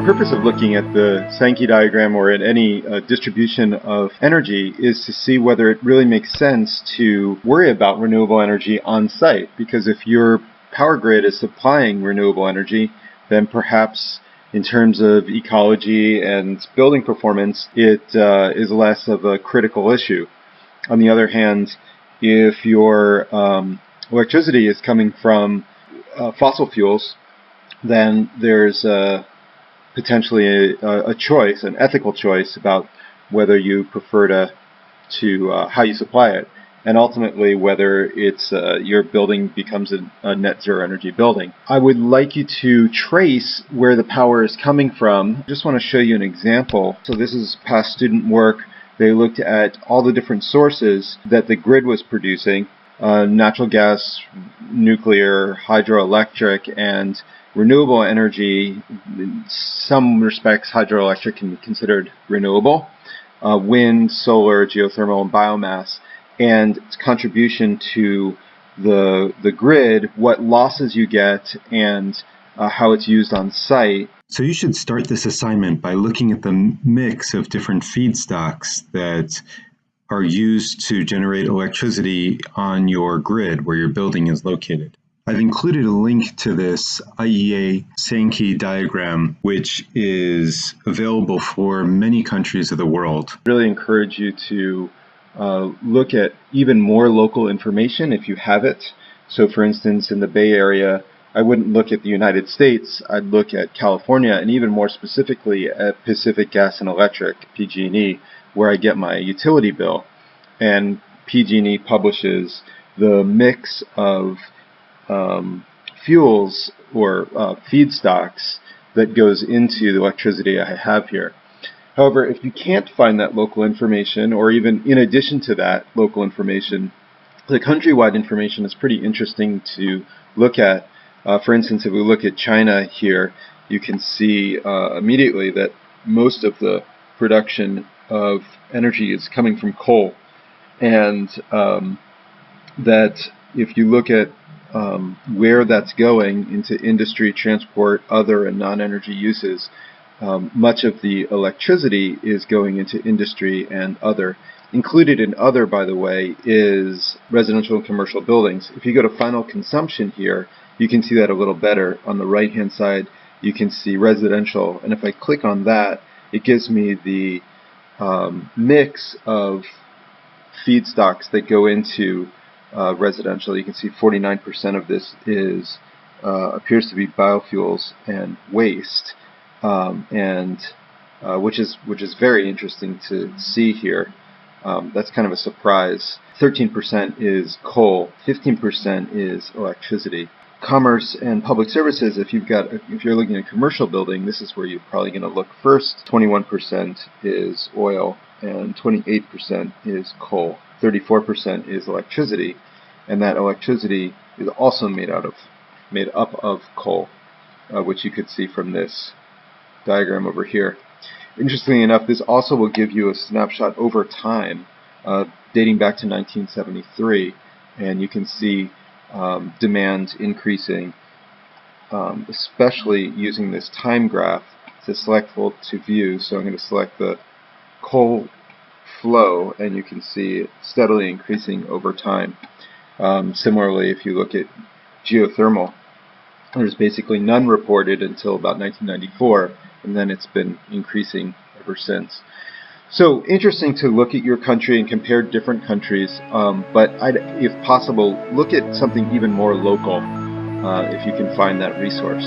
purpose of looking at the Sankey diagram or at any distribution of energy is to see whether it really makes sense to worry about renewable energy on site. Because if your power grid is supplying renewable energy, then perhaps in terms of ecology and building performance, it is less of a critical issue. On the other hand, if your electricity is coming from fossil fuels, then there's potentially a choice, an ethical choice about whether you prefer to how you supply it, and ultimately whether it's your building becomes a net zero energy building. I would like you to trace where the power is coming from. I just want to show you an example. So this is past student work. They looked at all the different sources that the grid was producing, natural gas, nuclear, hydroelectric, and renewable energy. In some respects, hydroelectric can be considered renewable. Wind, solar, geothermal, and biomass, and its contribution to the grid, what losses you get, and how it's used on site. So you should start this assignment by looking at the mix of different feedstocks that are used to generate electricity on your grid where your building is located. I've included a link to this IEA Sankey diagram, which is available for many countries of the world. I really encourage you to look at even more local information if you have it. So for instance, in the Bay Area, I wouldn't look at the United States, I'd look at California, and even more specifically at Pacific Gas and Electric, PG&E, where I get my utility bill. And PG&E publishes the mix of fuels or feedstocks that goes into the electricity I have here. However, if you can't find that local information, or even in addition to that local information, the countrywide information is pretty interesting to look at. For instance, if we look at China here, you can see immediately that most of the production of energy is coming from coal, and that if you look at where that's going into industry, transport, other and non-energy uses, much of the electricity is going into industry and other. Included in other, by the way, is residential and commercial buildings. If you go to final consumption here, you can see that a little better. On the right-hand side, you can see residential, and if I click on that, it gives me the mix of feedstocks that go into residential. You can see 49% of this is appears to be biofuels and waste, which is very interesting to see here. That's kind of a surprise. 13% is coal, 15% is electricity. Commerce and public services, if you're looking at a commercial building, this is where you're probably going to look first. 21% is oil and 28% is coal. 34% is electricity, and that electricity is also made up of coal, which you could see from this diagram over here. Interestingly enough, this also will give you a snapshot over time, dating back to 1973, and you can see demand increasing, especially using this time graph to select to view. So I'm going to select the coal flow, and you can see it steadily increasing over time. Similarly, if you look at geothermal, there's basically none reported until about 1994, and then it's been increasing ever since. So interesting to look at your country and compare different countries, but if possible, look at something even more local if you can find that resource.